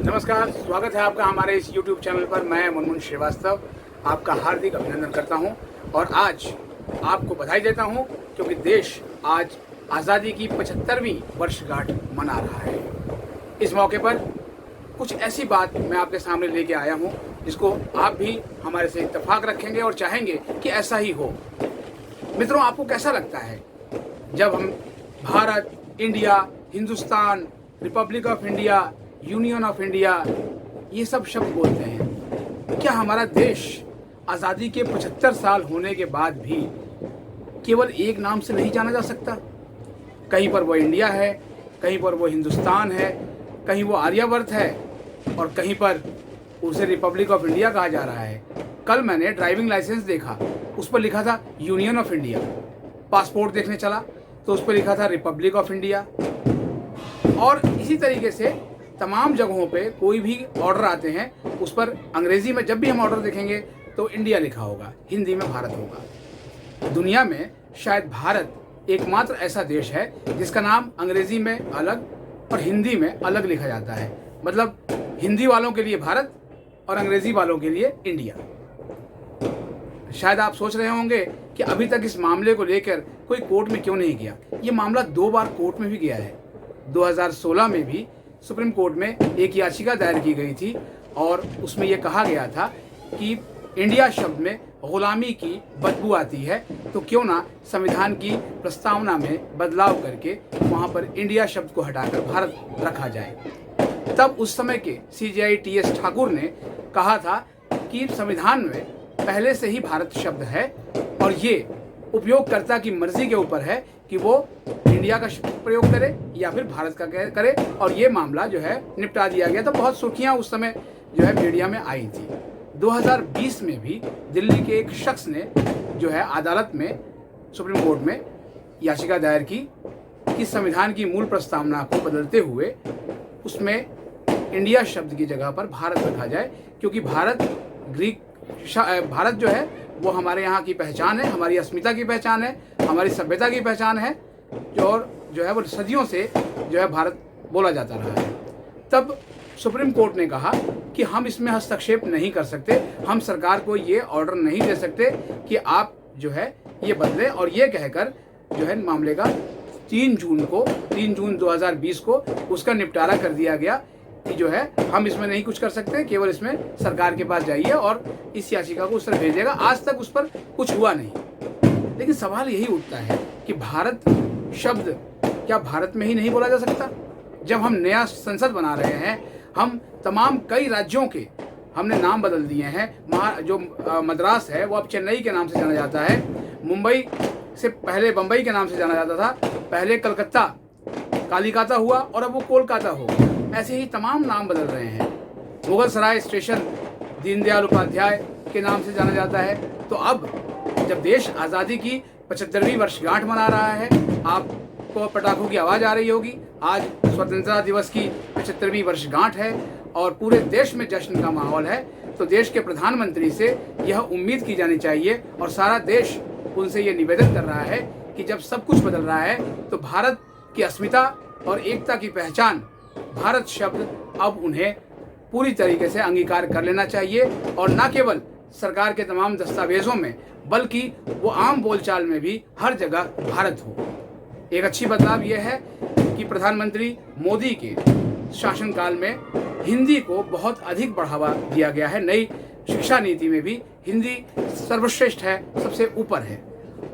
नमस्कार, स्वागत है आपका हमारे इस YouTube चैनल पर। मैं मुनमुन श्रीवास्तव आपका हार्दिक अभिनंदन करता हूं और आज आपको बधाई देता हूं क्योंकि देश आज आज़ादी की 75वीं वर्षगांठ मना रहा है। इस मौके पर कुछ ऐसी बात मैं आपके सामने लेके आया हूं जिसको आप भी हमारे से इत्तेफाक रखेंगे और चाहेंगे कि ऐसा ही हो। मित्रों, आपको कैसा लगता है जब हम Bharat, India, Hindustan, Republic of India, union of India ये सब शब्द बोलते हैं? क्या हमारा देश आज़ादी के 75 साल होने के बाद भी केवल एक नाम से नहीं जाना जा सकता? कहीं पर वो इंडिया है, कहीं पर वो हिंदुस्तान है, कहीं वो आर्यावर्त है और कहीं पर उसे रिपब्लिक ऑफ इंडिया कहा जा रहा है। कल मैंने ड्राइविंग लाइसेंस देखा, उस पर लिखा था यूनियन ऑफ इंडिया। पासपोर्ट देखने चला तो उस पर लिखा था रिपब्लिक ऑफ इंडिया। और इसी तरीके से तमाम जगहों पे कोई भी ऑर्डर आते हैं उस पर अंग्रेज़ी में जब भी हम ऑर्डर देखेंगे तो इंडिया लिखा होगा, हिंदी में भारत होगा। दुनिया में शायद भारत एकमात्र ऐसा देश है जिसका नाम अंग्रेज़ी में अलग और हिंदी में अलग लिखा जाता है। मतलब हिंदी वालों के लिए भारत और अंग्रेज़ी वालों के लिए इंडिया। शायद आप सोच रहे होंगे कि अभी तक इस मामले को लेकर कोई कोर्ट में क्यों नहीं गया। ये मामला 2 बार कोर्ट में भी गया है। 2016 में भी सुप्रीम कोर्ट में एक याचिका दायर की गई थी और उसमें यह कहा गया था कि इंडिया शब्द में गुलामी की बदबू आती है, तो क्यों ना संविधान की प्रस्तावना में बदलाव करके वहाँ पर इंडिया शब्द को हटाकर भारत रखा जाए। तब उस समय के CJI TS ठाकुर ने कहा था कि संविधान में पहले से ही भारत शब्द है और ये उपयोगकर्ता की मर्जी के ऊपर है कि वो इंडिया का प्रयोग करे या फिर भारत का करे, और ये मामला जो है निपटा दिया गया। तो बहुत सुर्खियां उस समय जो है मीडिया में आई थी। 2020 में भी दिल्ली के एक शख्स ने जो है अदालत में, सुप्रीम कोर्ट में याचिका दायर की कि संविधान की मूल प्रस्तावना को बदलते हुए उसमें इंडिया शब्द की जगह पर भारत रखा जाए, क्योंकि भारत जो है वो हमारे यहाँ की पहचान है, हमारी अस्मिता की पहचान है, हमारी सभ्यता की पहचान है, और जो है वो सदियों से जो है भारत बोला जाता रहा है। तब सुप्रीम कोर्ट ने कहा कि हम इसमें हस्तक्षेप नहीं कर सकते, हम सरकार को ये ऑर्डर नहीं दे सकते कि आप जो है ये बदलें, और ये कहकर जो है मामले का 3 जून 2020 को उसका निपटारा कर दिया गया कि जो है हम इसमें नहीं कुछ कर सकते, केवल इसमें सरकार के पास जाइए और इस याचिका को उस तरह भेजिएगा। आज तक उस पर कुछ हुआ नहीं। लेकिन सवाल यही उठता है कि भारत शब्द क्या भारत में ही नहीं बोला जा सकता? जब हम नया संसद बना रहे हैं, हम तमाम कई राज्यों के हमने नाम बदल दिए हैं। जो मद्रास है वो अब चेन्नई के नाम से जाना जाता है, मुंबई से पहले बम्बई के नाम से जाना जाता था, पहले कलकत्ता कालिकाता हुआ और अब वो कोलकाता हो गया। ऐसे ही तमाम नाम बदल रहे हैं। मुगल सराय स्टेशन दीनदयाल उपाध्याय के नाम से जाना जाता है। तो अब जब देश आज़ादी की 75वीं वर्षगांठ मना रहा है, आपको पटाखों की आवाज़ आ रही होगी। आज स्वतंत्रता दिवस की 75वीं वर्षगांठ है और पूरे देश में जश्न का माहौल है। तो देश के प्रधानमंत्री से यह उम्मीद की जानी चाहिए और सारा देश उनसे यह निवेदन कर रहा है कि जब सब कुछ बदल रहा है तो भारत की अस्मिता और एकता की पहचान भारत शब्द अब उन्हें पूरी तरीके से अंगीकार कर लेना चाहिए, और न केवल सरकार के तमाम दस्तावेजों में बल्कि वो आम बोलचाल में भी हर जगह भारत हो। एक अच्छी बदलाव यह है कि प्रधानमंत्री मोदी के शासनकाल में हिंदी को बहुत अधिक बढ़ावा दिया गया है। नई शिक्षा नीति में भी हिंदी सर्वश्रेष्ठ है, सबसे ऊपर है,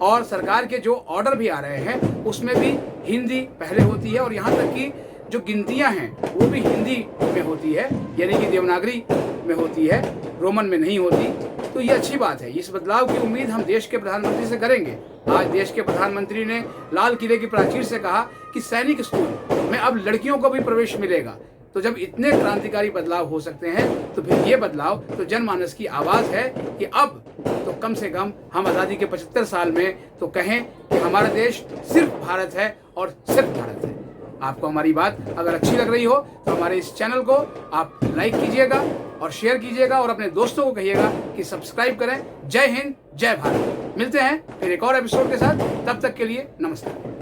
और सरकार के जो ऑर्डर भी आ रहे हैं उसमें भी हिंदी पहले होती है, और यहाँ तक कि जो गिनतियां हैं वो भी हिंदी में होती है, यानी कि देवनागरी में होती है, रोमन में नहीं होती। तो ये अच्छी बात है। इस बदलाव की उम्मीद हम देश के प्रधानमंत्री से करेंगे। आज देश के प्रधानमंत्री ने लाल किले की प्राचीर से कहा कि सैनिक स्कूल में अब लड़कियों को भी प्रवेश मिलेगा। तो जब इतने क्रांतिकारी बदलाव हो सकते हैं तो फिर ये बदलाव तो जनमानस की आवाज़ है कि अब तो कम से कम हम आज़ादी के 75 साल में तो कहें कि हमारा देश सिर्फ भारत है और सिर्फ भारत है। आपको हमारी बात अगर अच्छी लग रही हो तो हमारे इस चैनल को आप लाइक कीजिएगा और शेयर कीजिएगा और अपने दोस्तों को कहिएगा कि सब्सक्राइब करें। जय हिंद, जय भारत। मिलते हैं फिर एक और एपिसोड के साथ, तब तक के लिए नमस्कार।